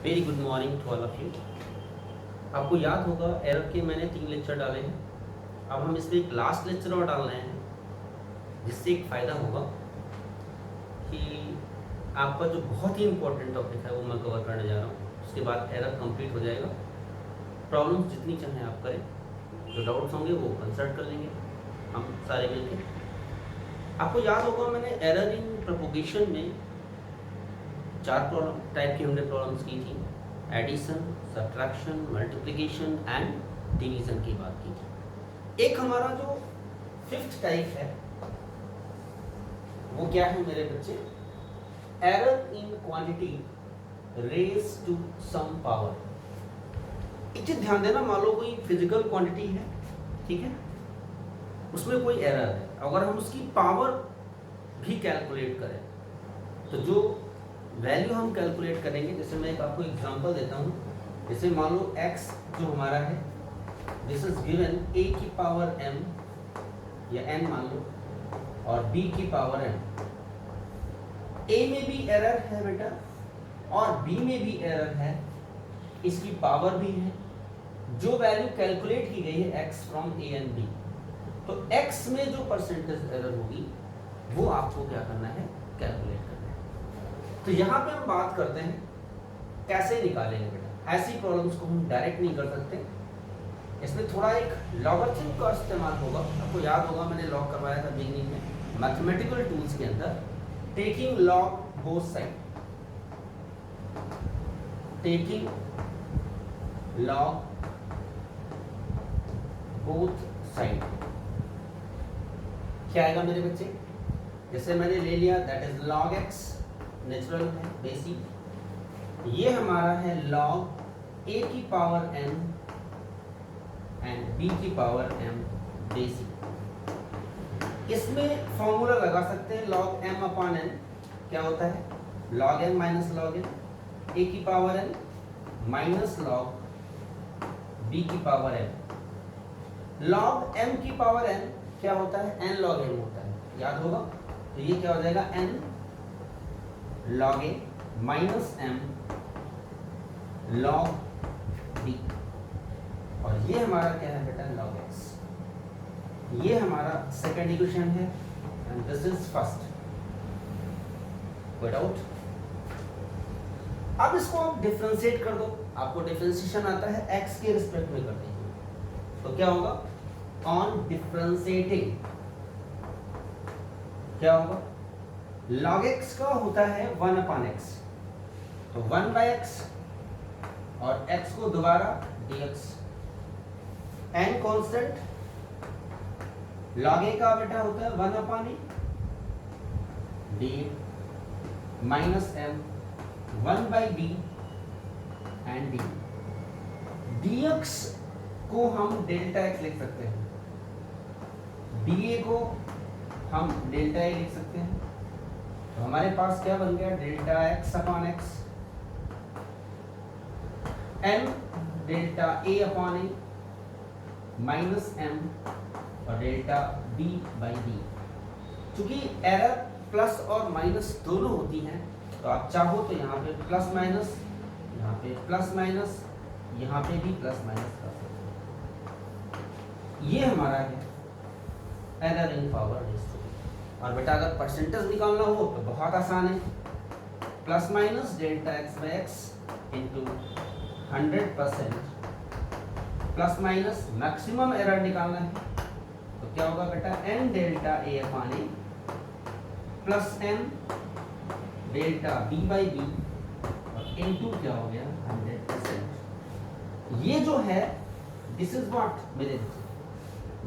Very good morning to all of you. आपको याद होगा एरर के मैंने 3 लेक्चर डाले हैं। अब हम इसमें एक लास्ट लेक्चर और डाल रहे हैं, जिससे एक फ़ायदा होगा कि आपका जो बहुत ही इंपॉर्टेंट टॉपिक है वो मैं कवर करने जा रहा हूँ। उसके बाद एरर कंप्लीट हो जाएगा। प्रॉब्लम्स जितनी चाहें आप करें, जो डाउट्स होंगे वो कंसल्ट कर लेंगे हम सारे मिलके। आपको याद होगा मैंने एरर इन प्रोपोगेशन में 4 प्रॉब्लम टाइप की हमने प्रॉब्लम्स की थी। Addition, subtraction, multiplication and division की बात की थी। एक हमारा जो 5th टाइप है वो क्या है मेरे बच्चे? Error in quantity raise to some power. एक चीज ध्यान देना, मान लो कोई फिजिकल क्वांटिटी है, ठीक है, उसमें कोई एरर है, अगर हम उसकी पावर भी कैलकुलेट करें तो जो वैल्यू हम कैलकुलेट करेंगे, जैसे मैं एक आपको एग्जांपल देता हूँ। जैसे मान लो x जो हमारा है, दिस इज गिवन a की पावर m या n मान लो, और b की पावर m। a में भी एरर है बेटा और b में भी एरर है, इसकी पावर भी है। जो वैल्यू कैलकुलेट की गई है x from a and b, तो x में जो परसेंटेज एरर होगी वो आपको क्या करना है? कैलकुलेट करना है। तो यहाँ पे हम बात करते हैं कैसे निकालेंगे बेटा। ऐसी प्रॉब्लम्स को हम डायरेक्ट नहीं कर सकते, इसमें थोड़ा एक लॉगरिथम का इस्तेमाल होगा। आपको याद होगा मैंने लॉग करवाया था बिगिनिंग में मैथमेटिकल टूल्स के अंदर। Taking log both side, taking log both side क्या आएगा मेरे बच्चे? जैसे मैंने ले लिया that is log x, natural है, बेसिक। ये हमारा है log a की पावर n एंड b की पावर m, बेसिक। इसमें फॉर्मूला लगा सकते हैं log m अपॉन n क्या होता है? log m minus log n, a की power n minus log b की पावर m। log m की पावर n क्या होता है? n log m होता है, याद होगा। तो ये क्या हो जाएगा? n log a minus m log b, और ये हमारा क्या है बेटा? log x। ये हमारा सेकेंड इक्वेशन है एंड दिस इज फर्स्ट। कोई डाउट? अब इसको आप डिफरेंशिएट कर दो। आपको डिफरेंशिएशन आता है, x के रिस्पेक्ट में कर दीजिए, तो क्या होगा? ऑन डिफरेंशिएटिंग क्या होगा? log x का होता है 1 अपॉन x, तो 1 बाय x और x को दोबारा dx। n constant, log a का बेटा होता है 1 upon a d minus m 1 by b and d। dx को हम डेल्टा x लिख सकते हैं, dA को हम डेल्टा ए लिख सकते हैं। तो हमारे पास क्या बन गया? Delta x upon x m delta a upon a minus m और डेल्टा b बाई d। चूंकि एरर प्लस और माइनस दोनों होती हैं, तो आप चाहो तो यहाँ पे प्लस माइनस, यहाँ पे प्लस माइनस, यहाँ पे भी प्लस माइनस कर सकते हैं। ये हमारा है error in power raise to. और बेटा अगर परसेंटेज निकालना हो तो बहुत आसान है, plus minus delta X by X into 100%, plus minus maximum error निकालना है, तो क्या होगा बेटा? n delta a upon a plus m delta b by b और इनटू क्या हो गया? 100%। ये जो है दिस इज व्हाट मेरे बच्चे?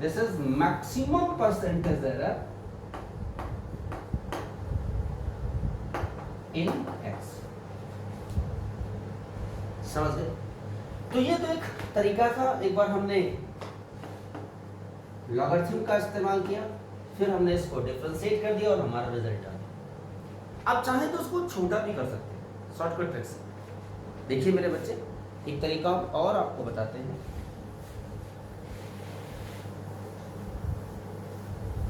This is maximum percentage error in x। समझ गए? तो ये तो एक तरीका था। एक बार हमने लॉगरिथम का इस्तेमाल किया, फिर हमने इसको डिफरेंशिएट कर दिया और हमारा रिजल्ट आ गया। आप चाहें तो उसको छोटा भी कर सकते हैं शॉर्टकट ट्रिक से। देखिए मेरे बच्चे, एक तरीका और आपको बताते हैं,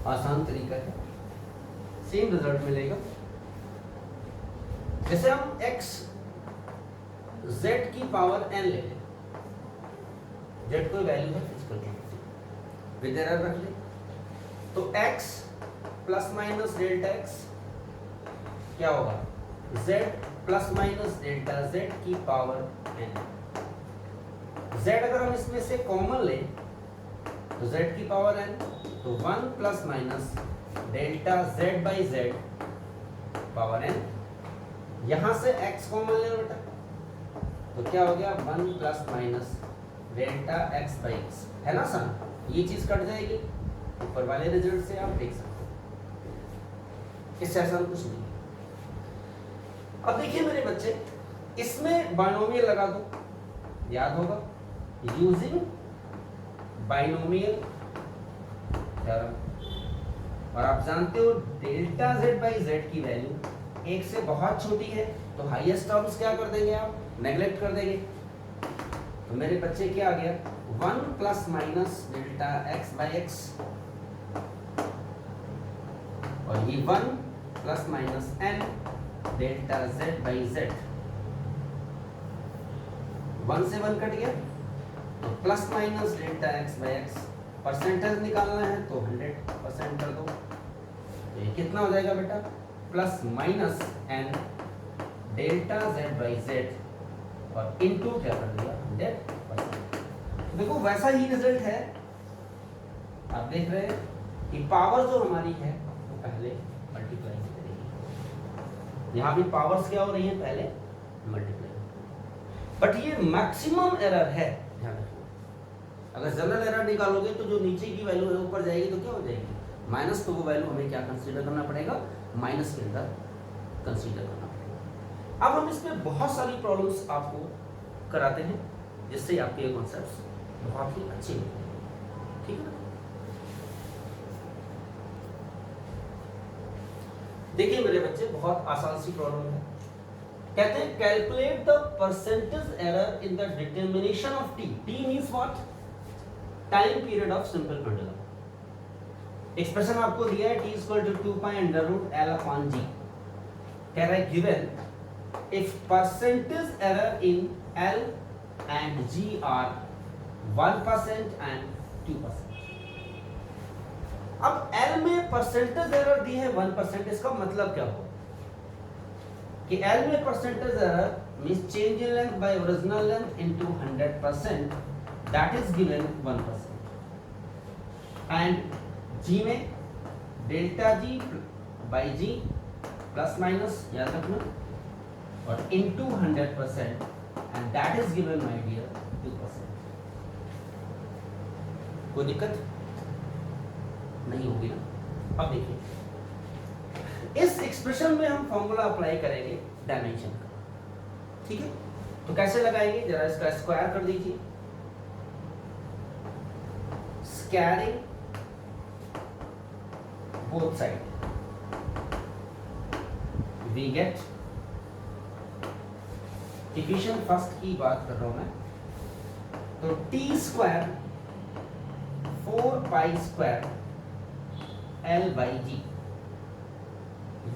आसान तरीका है, सेम रिजल्ट मिलेगा। जैसे हम x z की पावर n ले ले, z कोई वैल्यू है फिजिकल क्वांटिटी, विद एरर रख ले, तो x plus minus delta x क्या होगा, z plus minus delta z की पावर n। z अगर हम इसमें से कॉमन ले तो z की पावर n, तो 1 plus minus delta z by z power n, यहां से x कॉमन ले बेटा, तो क्या हो गया 1 plus minus delta x by x, है ना सन, ये चीज कट जाएगी, ऊपर वाले रिजल्ट से आप देख सकते हो, इससे आसान कुछ नहीं। अब देखिए मेरे बच्चे, इसमें बाइनोमियल लगा दो, याद होगा, यूजिंग बाइनोमियल थ्योरम, और आप जानते हो डेल्टा z बाई z की वैल्यू एक से बहुत छोटी है, तो हाईएस्ट टर्म्स क्या कर देंगे आप, नेग्लेक्ट कर देंगे। तो मेरे बच्चे क्या आ गया, 1 plus minus delta x by x, और ये 1 plus minus n delta z by z, 1 से 1 कट गया, तो plus minus delta x by x, percentage निकालना है तो 100% कर दो, तो ये कितना हो जाएगा बेटा, plus minus n delta z by z, और इनटू क्या कर दिया 100%। देखो वैसा ही रिजल्ट है, आप देख रहे हैं कि पावर जो हमारी है वो पहले मल्टीप्लाई करेगी, यहाँ भी पावर्स क्या हो रही है, पहले मल्टीप्लाई, बट ये मैक्सिमम एरर है, ध्यान रखना। अगर जनरल एरर निकालोगे तो जो नीचे की वैल्यू है ऊपर जाएगी तो क्या हो जाएगी माइनस, तो वो वैल्यू हमें क्या कंसीडर करना पड़ेगा, माइनस के अंदर कंसीडर करना पड़ेगा। अब हम इसमें बहुत सारी प्रॉब्लम्स आपको कराते हैं, जिससे आपके ये कॉन्सेप्ट्स बहुत ही अच्छे होंगे, ठीक है ना। देखिए मेरे बच्चे, बहुत आसान सी प्रॉब्लम है, कहते हैं calculate the percentage error in the determination of T, T means what, time period of simple pendulum. Expression आपको दिया है t equal to 2 pi under root l upon g, कह रहा है given if percentage error in L and G are 1% and 2%। अब L में percentage error दी है 1%, इसका मतलब क्या हो कि L में percentage error means change in length by original length into 100%, that is given 1%, and G में delta G by G plus minus याद रखना, और into 100%, and that is given my dear 2%। कोई दिक्कत नहीं होगी ना। अब देखिए इस एक्सप्रेशन में हम फॉर्मूला अप्लाई करेंगे डायमेंशन का, ठीक है, तो कैसे लगाएंगे, जरा इसका स्क्वायर कर दीजिए, squaring both side, we get, equation first की बात कर रहा हूं मैं, तो T square 4 pi square L by G,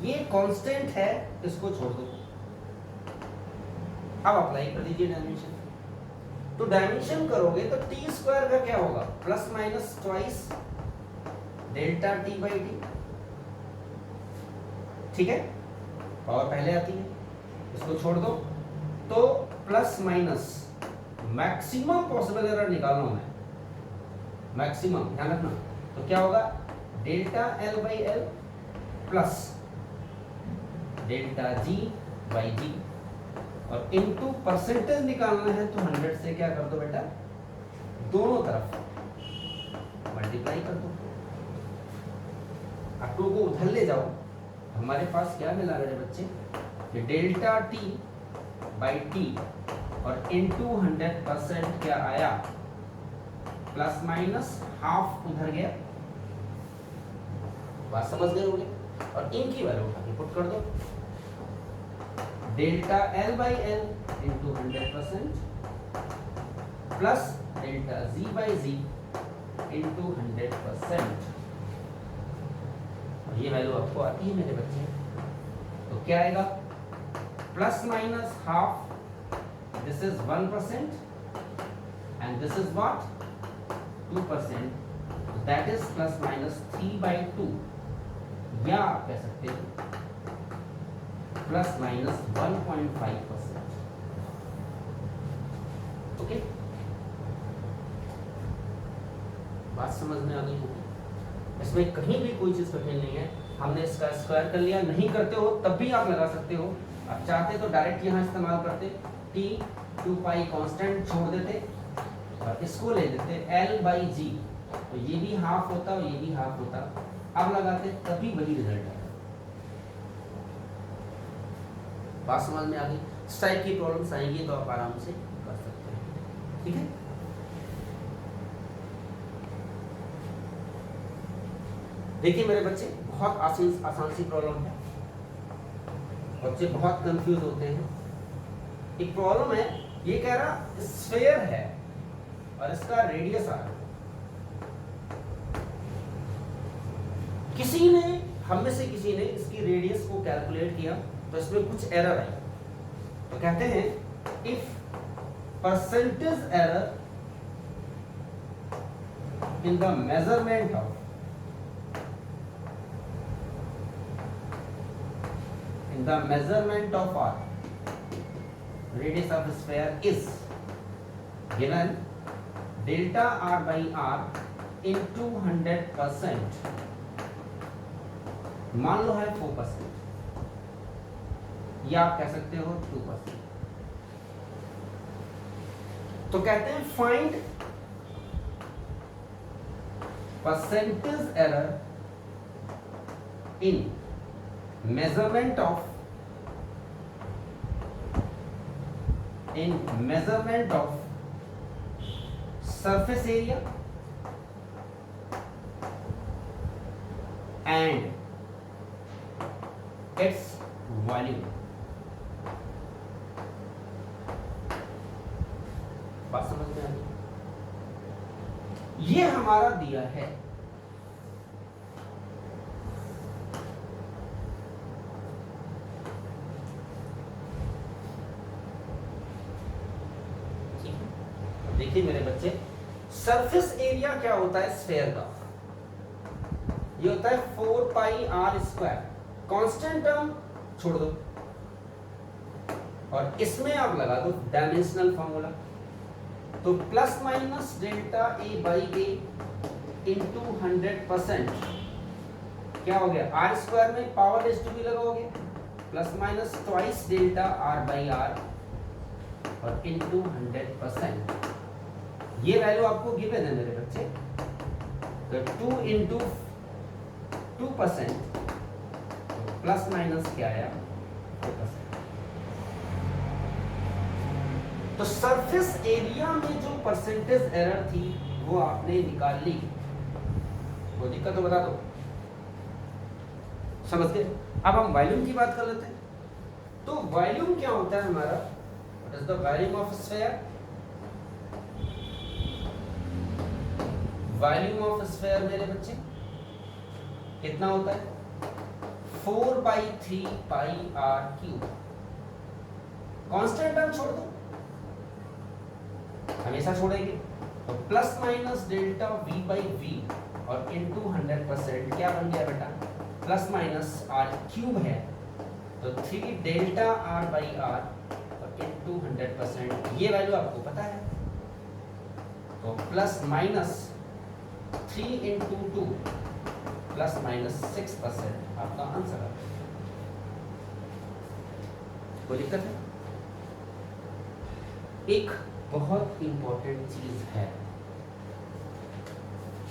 ये कांस्टेंट है, इसको छोड़ दो। अब अप्लाई कर दीजिए डायमेंशन, तो डायमेंशन करोगे तो टी स्क्वायर का क्या होगा, plus minus twice delta T by T, ठीक है, पावर पहले आती है, इसको छोड़ दो, तो plus minus maximum possible error निकालना है, मैक्सिमम ध्यान रखना, तो क्या होगा delta L by L plus delta G by G, और इनटू परसेंटेज निकालना है तो 100 से क्या कर दो बेटा, दोनों तरफ मल्टीप्लाई कर दो, अब 2 को उधर ले जाओ, हमारे पास क्या मिला मेरे बच्चे, कि डेल्टा टी बाई टी और इनटू 100% क्या आया, प्लस माइनस हाफ उधर गया, बात समझ गए होंगे, और इनकी वैल्यू उठा के पुट कर दो, delta L by L into 100% plus delta G by G into 100%, और ये वैल्यू आपको आती है मेरे बच्चे, तो क्या आएगा, plus minus half this is 1% and this is what 2%, that is plus minus 3/2, या आप कह सकते हो प्लस माइनस 1.5%। ओके, बात समझ में आ गई होगी। इसमें कहीं भी कोई चीज कठिन नहीं है, हमने इसका स्क्वायर कर लिया। नहीं करते हो तब भी आप लगा सकते हो, आप चाहते तो डायरेक्ट यहाँ इस्तेमाल करते, t 2 पाई कांस्टेंट छोड़ देते और इसको ले लेते L/G, तो ये भी हाफ होता और ये भी हाफ होता, अब लगाते तभी वही रिजल्ट आता। बात समझ में आ गई। इस टाइप की प्रॉब्लम्स आएंगी तो आप आराम से कर सकते हैं, ठीक है। देखिए मेरे बच्चे, बहुत आसान सी प्रॉब्लम है, बच्चे बहुत कंफ्यूज होते हैं। एक प्रॉब्लम है, ये कह रहा स्फीयर है और इसका रेडियस आ रहा है। किसी ने, हम में से किसी ने इसकी रेडियस को कैलकुलेट किया तो इसमें कुछ एरर आई, तो कहते हैं if percentage error in the measurement of r radius of the sphere is given delta r by r into 100%, मान लो है 4%, या आप कह सकते हो 2%। तो कहते हैं find percentage error in measurement of surface area and its volume। बात समझ में आ गई? ये हमारा दिया है, देखिए मेरे बच्चे, सरफेस एरिया क्या होता है स्फीयर का, ये होता है 4πr², कांस्टेंट टर्म छोड़ दो और इसमें आप लगा दो डायमेंशनल फॉर्मूला, तो plus minus delta a/a into 100%, क्या हो गया, r² में पावर रेज़ टू भी लगाओगे, plus minus twice delta r/r और इंटू 100%। ये वैल्यू आपको गिवन है मेरे बच्चे, तो 2 इंटू 2%, तो प्लस माइनस क्या आया 4%। तो सरफेस एरिया में जो परसेंटेज एरर थी वो आपने निकाल ली, वो दिक्कत तो बता दो, समझ गए। अब हम वॉल्यूम की बात कर लेते हैं। तो वॉल्यूम क्या होता है हमारा, what is the volume of sphere? Volume of sphere मेरे बच्चे कितना होता है, 4/3πr³। कांस्टेंट टर्म छोड़ दो, हमेशा छोड़ेंगे, तो प्लस माइनस डेल्टा v/v और इंटू 100%, क्या बन गया बेटा, प्लस माइनस r³ है तो 3 डेल्टा r/r और इंटू 100%। ये वैल्यू आपको पता है, तो plus minus 3 into 2 plus minus 6% आपका आंसर है। कोई दिक्कत है? एक बहुत इंपॉर्टेंट चीज है,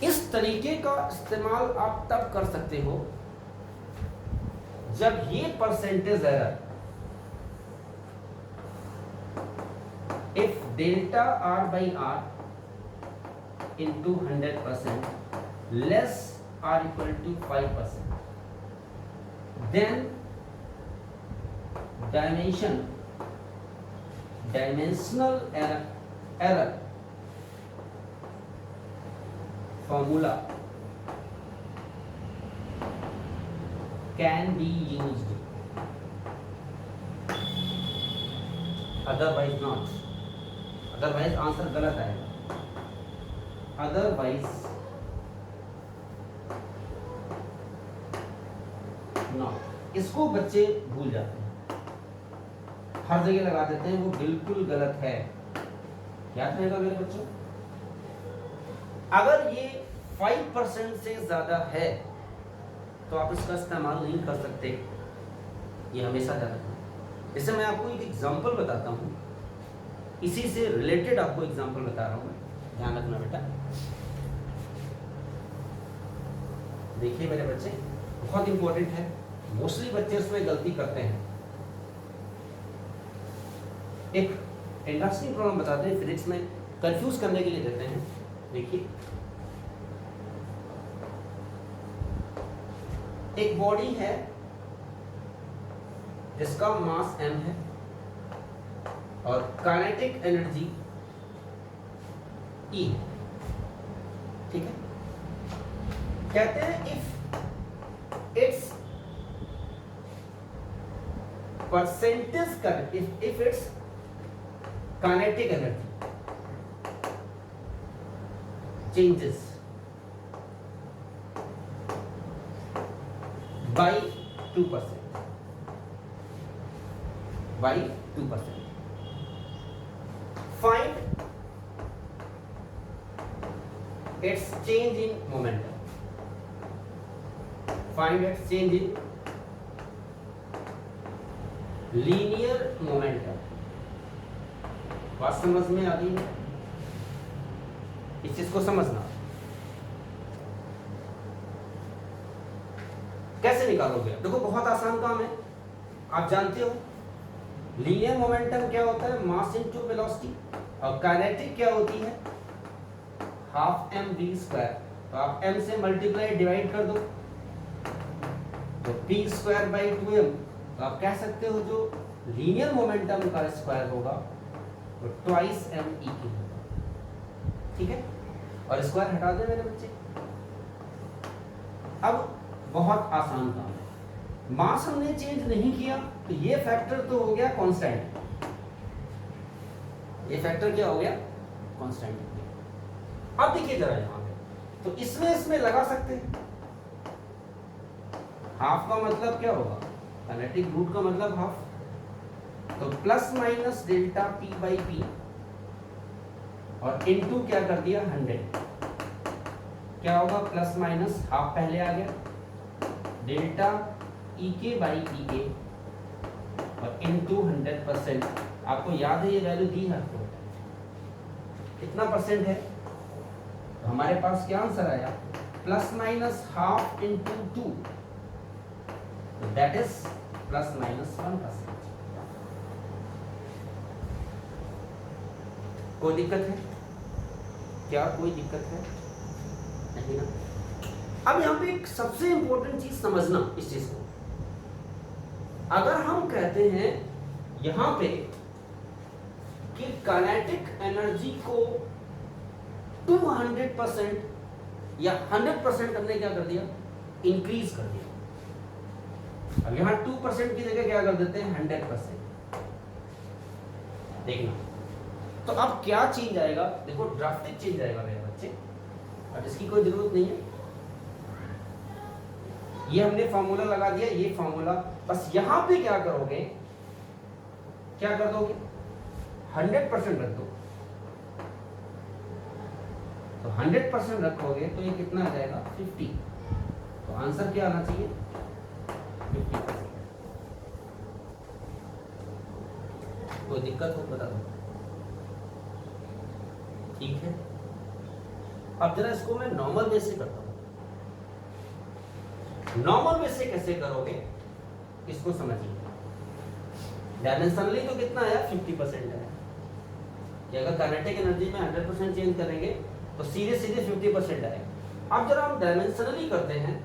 इस तरीके का इस्तेमाल आप तब कर सकते हो जब ये percentage error if delta r/r into 100% less or equal to 5%, then dimensional error formula can be used otherwise not, otherwise answer गलत आएगा, अदरवाइज नॉट। इसको बच्चे भूल जाते हैं, हर जगह लगा देते हैं, वो बिल्कुल गलत है। याद रहेगा मेरे बच्चों, अगर ये 5% से ज्यादा है तो आप इसका इस्तेमाल नहीं कर सकते, ये हमेशा ध्यान रखना। जैसे मैं आपको एक एग्जांपल बताता हूँ, इसी से रिलेटेड आपको एग्जांपल बता रहा हूँ मैं, ध्यान रखना बेटा। देखिए मेरे बच्चे, बहुत इंपॉर्टेंट है, मोस्टली बच्चे उसमें गलती करते हैं। एक इंटरेस्टिंग प्रॉब्लम बताते हैं, फिजिक्स में कंफ्यूज करने के लिए देते हैं। देखिए, एक बॉडी है जिसका मास m है और काइनेटिक एनर्जी E है, ठीक है। कहते हैं इफ इट्स परसेंटेज कर, if it's kinetic energy changes by 2%, by 2%. Find its change in momentum. Find its change in linear momentum. बात समझ में आ गई है? इस चीज को समझना। कैसे निकालोगे? देखो बहुत आसान काम है, आप जानते हो लीनियर मोमेंटम क्या होता है, मास इनटू वेलोसिटी, और काइनेटिक क्या होती है, हाफ एम वी स्क्वायर। तो आप m से मल्टीप्लाई डिवाइड कर दो तो p स्क्वायर बाई 2m। तो आप कह सकते हो जो लीनियर मोमेंटम का स्क्वायर होगा वो ट्वाइस m e की होगा, ठीक है। और स्क्वायर हटा दे मेरे बच्चे। अब बहुत आसान काम है, मास हमने चेंज नहीं किया तो ये फैक्टर तो हो गया कांस्टेंट, ये फैक्टर क्या हो गया, कांस्टेंट। अब देखिए जरा यहाँ पे, तो इसमें लगा सकते हैं। हाफ का मतलब क्या होगा, काइनेटिक रूट का मतलब हाफ, तो plus minus delta p by P और इनटू क्या कर दिया 100, क्या होगा प्लस माइनस हाफ पहले आ गया, डेल्टा ई के बाई ई ए और इनटू 100%। आपको याद है ये वैल्यू दी है आपको, कितना परसेंट है, तो हमारे पास क्या आंसर आया, plus minus half into 2, that is plus minus 1%। कोई दिक्कत है क्या, कोई दिक्कत है नहीं ना। अब यहाँ पे एक सबसे इंपॉर्टेंट चीज समझना इस चीज को, अगर हम कहते हैं यहाँ पे कि काइनेटिक एनर्जी को 200% या 100% हमने क्या कर दिया, इंक्रीज कर दिया। अब यहाँ 2% की जगह क्या कर देते हैं 100%। देखना तो अब क्या चेंज आएगा, देखो ड्रास्टिक चेंज आएगा मेरे बच्चे, अब इसकी कोई जरूरत नहीं है। ये हमने फॉर्मूला लगा दिया, ये फॉर्मूला, बस यहां पे क्या करोगे, क्या कर दोगे 100% रख दो। तो 100% रखोगे तो ये कितना आ जाएगा 50। तो आंसर क्या आना चाहिए 50%। कोई दिक्कत हो बता दो, ठीक है। अब जरा इसको मैं नॉर्मल वे से करता हूं। नॉर्मल वे से कैसे करोगे इसको समझिए। डायमेंशनली तो कितना आया 50% है, कि अगर काइनेटिक एनर्जी में 100% चेंज करेंगे तो सीधे सीधे 50% आएगा। अब जरा हम डायमेंशनली करते हैं,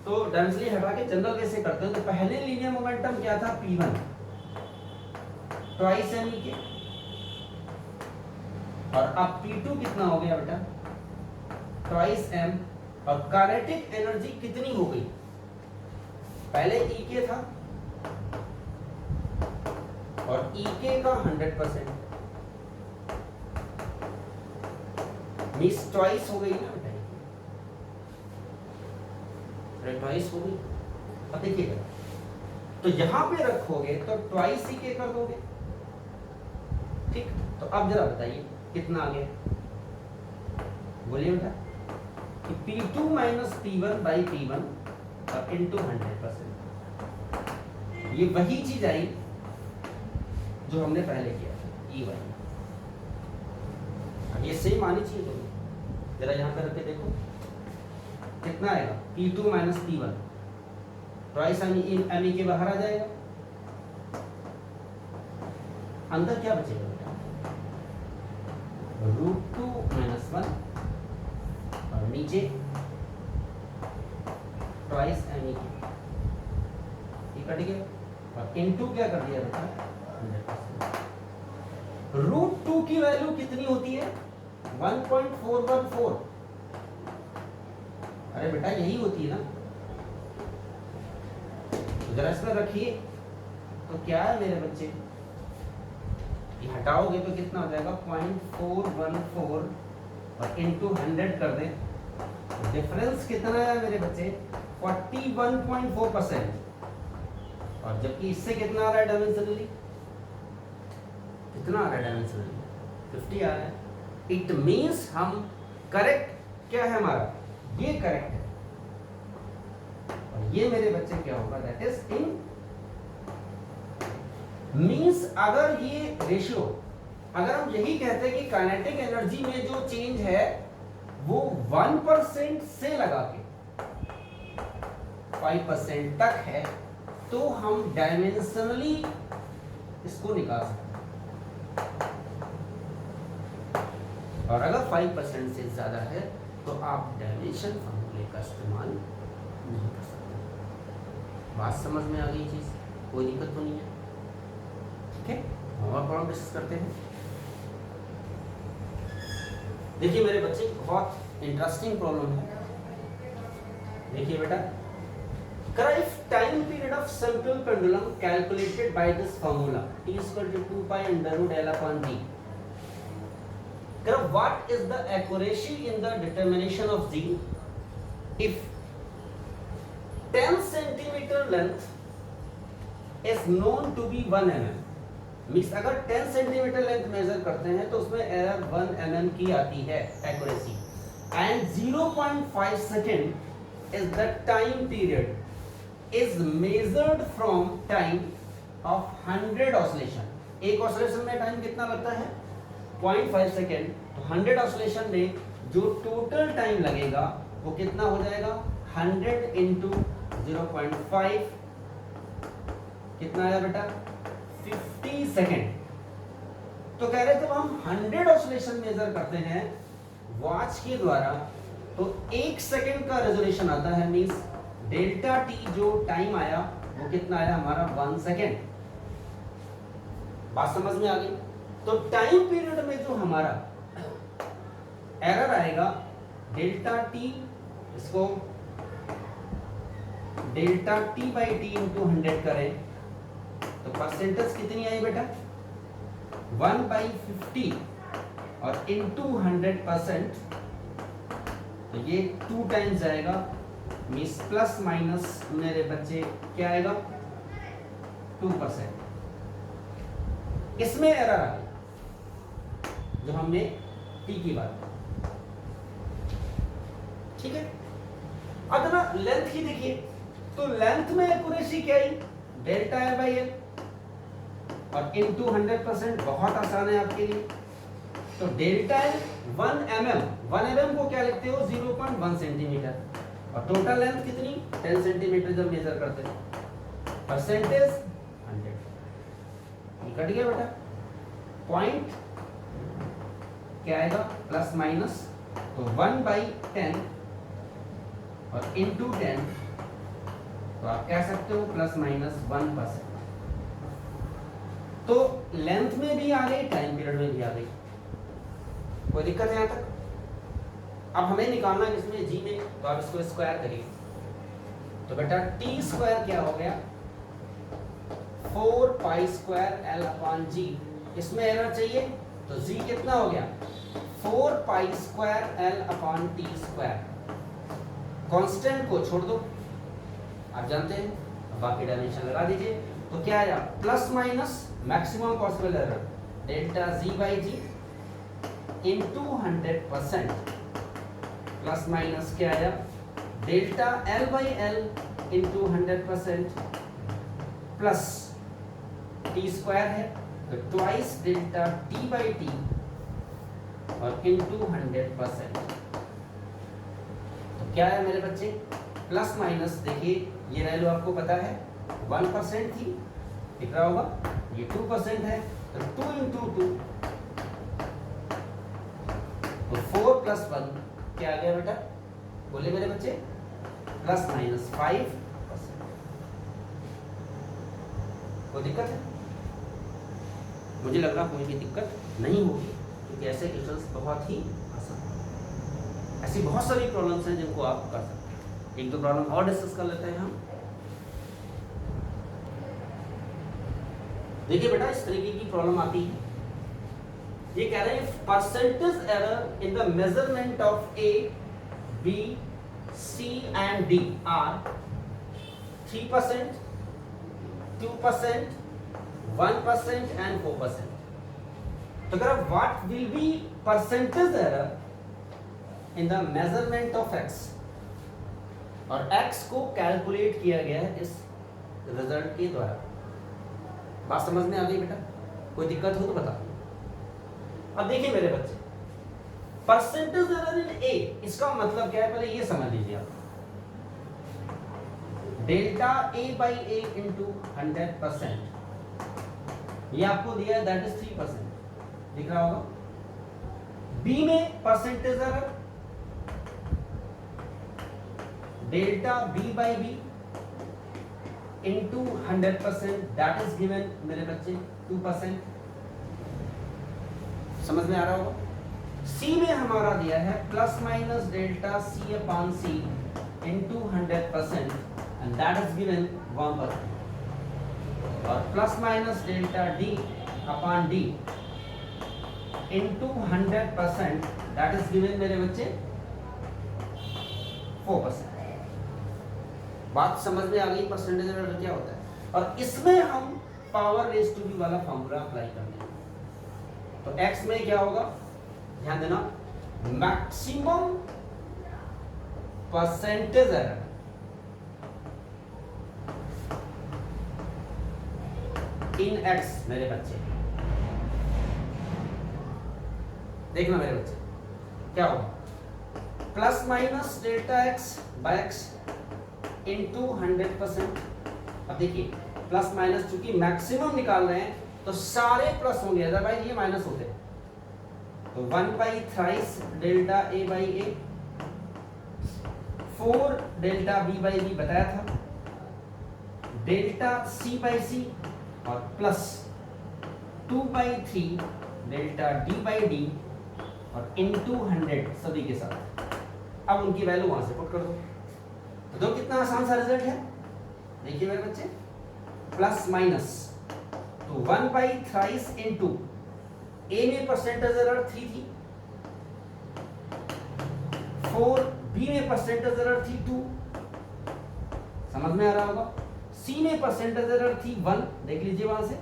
तो डायमेंशनली हटा के जनरल वे से करते हैं। तो पहले लीनियर मोमेंटम क्या था P1 ट्वाइस m के, और अब P2 कितना हो गया बेटा ट्वाइस m, और काइनेटिक एनर्जी कितनी हो गई, पहले E के था और EK का 100%, मीन्स ट्वाइस हो गई ना बेटा, ट्वाइस हो गई। अब देखिएगा, तो यहां पे रखोगे तो ट्वाइस EK कर दोगे, ठीक। तो अब जरा बताइए कितना आ गया, बोलिए बेटा, कि P2 minus P1 by P1 और इंटू 100%, ये वही चीज आई जो हमने पहले किया था, EY। अब ये सेम आनी चाहिए दोनों, जरा यहाँ पे रख के देखो कितना आएगा, P2 minus P1, twice ME के बाहर आ जाएगा, अंदर क्या बचेगा बेटा, √2 माइनस 1 और नीचे ट्वाइस ME ये कट गया, और इनटू क्या कर दिया बेटा 100%। √2 की वैल्यू कितनी होती है 1.414, अरे बेटा यही होती है ना, तो जरा इसमें रखिए, तो क्या है मेरे बच्चे, ये हटाओगे तो कितना हो जाएगा 0.414 और इंटू 100 कर दें, डिफरेंस कितना है मेरे बच्चे 41.4%, और जबकि इससे कितना आ रहा है डायमेंशनली, कितना आ रहा है डायमेंशनली 50 आ रहा है। इट मींस हम करेक्ट क्या है हमारा, ये करेक्ट है, और ये मेरे बच्चे क्या होगा, दैट इज इन मींस अगर ये रेशियो, अगर हम यही कहते हैं कि काइनेटिक एनर्जी में जो चेंज है वो 1% से लगा के 5% तक है, तो हम डायमेंशनली इसको निकाल सकते हैं, और अगर 5% से ज्यादा है तो आप डायमेंशन फॉर्मूले का इस्तेमाल नहीं कर सकते। बात समझ में आ गई चीज, कोई दिक्कत तो नहीं है, ठीक है। और प्रॉब्लम डिस्कस करते हैं। देखिए मेरे बच्चे बहुत इंटरेस्टिंग प्रॉब्लम है, देखिए बेटा, Correct time period of simple pendulum calculated by this formula T equal to 2 pi under root L upon G. Correct, what is the accuracy in the determination of G if 10 centimeter length is known to be 1 mm? Means अगर 10 centimetre length major करते हैं तो उसमें error 1 mm की आती है accuracy, and 0.5 second is the time period is measured from time of 100 oscillation। एक oscillation में टाइम कितना लगता है 0.5 सेकेंड, तो 100 ऑसिलेशन में जो टोटल टाइम लगेगा वो कितना हो जाएगा 100 इंटू 0.5, कितना आया बेटा 50 सेकेंड। तो कह रहे जब हम 100 ऑसिलेशन मेजर करते हैं वॉच के द्वारा तो 1 सेकेंड का रेजोल्यूशन आता है, मींस डेल्टा टी जो टाइम आया वो कितना आया हमारा 1 सेकेंड। बात समझ में आ गई। तो टाइम पीरियड में जो हमारा एरर आएगा डेल्टा टी, इसको delta T by T into 100 करें तो परसेंटेज कितनी आई बेटा 1/50 और इंटू 100%, तो ये 2 टाइम्स जाएगा, मीन्स प्लस माइनस मेरे बच्चे क्या आएगा 2%। इसमें एरर आ गई जो हमने टी की बात, ठीक है। अब ना लेंथ ही देखिए, तो लेंथ में एक्यूरेसी क्या आई डेल्टा एल बाई एल और इंटू 100%, बहुत आसान है आपके लिए। तो डेल्टा एल 1 mm को क्या लिखते हो 0.1 सेंटीमीटर, और टोटल लेंथ कितनी 10 सेंटीमीटर जब मेजर करते हैं, परसेंटेज 100, कट गया बेटा। पॉइंट क्या आएगा प्लस माइनस, तो 1/10 और इंटू 10, तो आप कह सकते हो प्लस माइनस 1%। तो लेंथ में भी आ गई, टाइम पीरियड में भी आ गई, कोई दिक्कत है यहां तक। अब हमें निकालना है इसमें जी में, तो आप इसको स्क्वायर करिए, तो बेटा टी स्क्वायर क्या हो गया 4 पाई स्क्वायर एल अपॉन जी। इसमें एरर चाहिए तो जी कितना हो गया 4 pi square L upon T square. Constant को छोड़ दो, आप जानते हैं, अब बाकी डायमेंशन लगा दीजिए। तो क्या आया plus minus maximum possible error delta G by G into 100%, plus minus क्या आया delta L by L into 100% plus T square है तो twice delta T by T और इंटू 100%। तो क्या है मेरे बच्चे प्लस माइनस, देखिए ये वैल्यू आपको पता है 1% थी, कितना होगा ये 2% है तो 2 इंटू 2 तो 4 प्लस 1 क्या आ गया बेटा, बोले मेरे बच्चे प्लस माइनस 5%। कोई दिक्कत है? मुझे लग रहा कोई भी दिक्कत नहीं होगी क्योंकि ऐसे क्वेश्चंस बहुत ही आसान हैं। ऐसी बहुत सारी प्रॉब्लम्स हैं जिनको आप कर सकते हैं। एक दो प्रॉब्लम और डिस्कस कर लेते हैं हम। देखिए बेटा इस तरीके की प्रॉब्लम आती है, ये कह रहे हैं percentage error in the measurement of A B C and D are 3%, 2%, 1% and 4%. तो अगर what will be percentage error in the measurement of x, और x को कैलकुलेट किया गया है इस रिजल्ट के द्वारा। बात समझ में आ गई बेटा? कोई दिक्कत हो तो बता। अब देखिए मेरे बच्चे परसेंटेज एरर इन ए, इसका मतलब क्या है पहले ये समझ लीजिए आप। Delta A by A into 100%, ये आपको दिया है दैट इज 3%, दिख रहा होगा। बी में percentage error delta B by B into 100%, that is given मेरे बच्चे 2%, समझ में आ रहा होगा। सी में हमारा दिया है plus minus delta C upon C into 100% and that is given 1%, और plus minus delta D upon D into 100% that is given मेरे बच्चे 4%। बात समझ में आ गई परसेंटेज एरर क्या होता है। और इसमें हम पावर रेज टू बी वाला फॉर्मूला अप्लाई करते हैं। तो x में क्या होगा ध्यान देना, maximum percentage error in x मेरे बच्चे, देखना मेरे बच्चे क्या होगा plus minus delta x by x into 100%। अब देखिए प्लस माइनस चूंकि मैक्सिमम निकाल रहे हैं तो सारे प्लस होंगे, अदरवाइज ये माइनस होते। तो 1 by thrice delta A by A, 4 delta B by B बताया था, डेल्टा सी बाई सी और plus 2 by 3 delta D by D और इंटू 100 सभी के साथ। अब उनकी वैल्यू वहां से पुट कर दो। तो दो कितना आसान सा रिजल्ट है, देखिए मेरे बच्चे प्लस माइनस तो 1 बाई थ्राइस इंटू ए में परसेंटेज एरर 3 थी, 4 बी में परसेंटेज एरर थी 2, समझ में आ रहा होगा। सी में परसेंटेज एरर थी 1, देख लीजिए वहां से,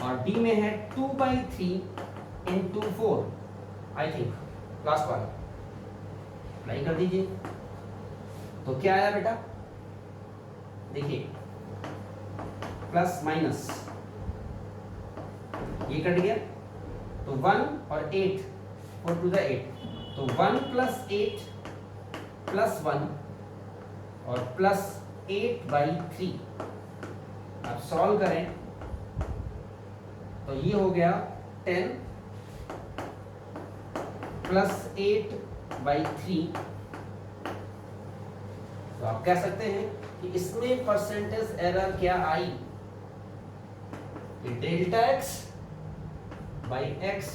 और डी में है 2 by 3 into 4, I think last वाला अप्लाई कर दीजिए। तो क्या आया बेटा, देखिए प्लस माइनस ये कट गया तो 1 और 8 4 टू द 8, तो 1 प्लस 8 प्लस 1 और प्लस 8 बाई 3। आप सॉल्व करें तो ये हो गया 10 प्लस 8 बाई 3। तो आप कह सकते हैं कि इसमें परसेंटेज एरर क्या आई, delta X by X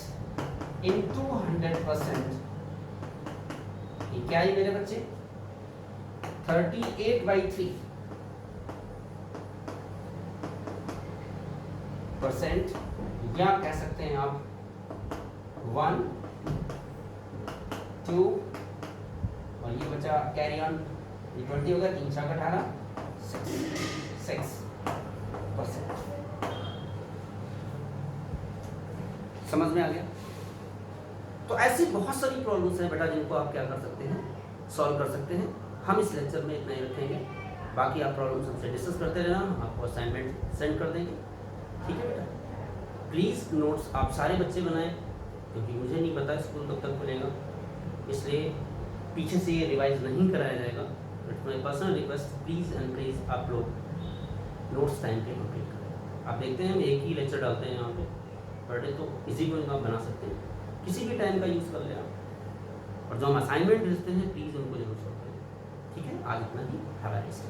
into 100%, ये क्या आई मेरे बच्चे 38 बाई 3, परसेंट, या कह सकते हैं आप 1 2 और ये बचा कैरी ऑन, ये 20 होगा, 3 6 18 6%। समझ में आ गया? तो ऐसी बहुत सारी प्रॉब्लम्स हैं बेटा जिनको आप क्या कर सकते हैं, सॉल्व कर सकते हैं। हम इस लेक्चर में इतना ही रखेंगे, बाकी आप प्रॉब्लम्स हमसे डिस्कस करते रहना, हम आपको असाइनमेंट सेंड कर देंगे, ठीक है बेटा। प्लीज़ नोट्स आप सारे बच्चे बनाएं, क्योंकि मुझे नहीं पता स्कूल कब तक खुलेगा, इसलिए पीछे से ये रिवाइज नहीं कराया जाएगा। But my personal request, please and please आप लोग नोट्स टाइम पे कंप्लीट करें। आप देखते हैं हम एक ही लेक्चर डालते हैं यहाँ पे पर डे, तो इसी को आप बना सकते हैं, किसी भी टाइम का यूज़ कर लें आप। और जो हम असाइनमेंट भेजते हैं प्लीज़ उनको जरूर सॉल्व करें, ठीक है। आज इतना ही, हैव अ नाइस डे।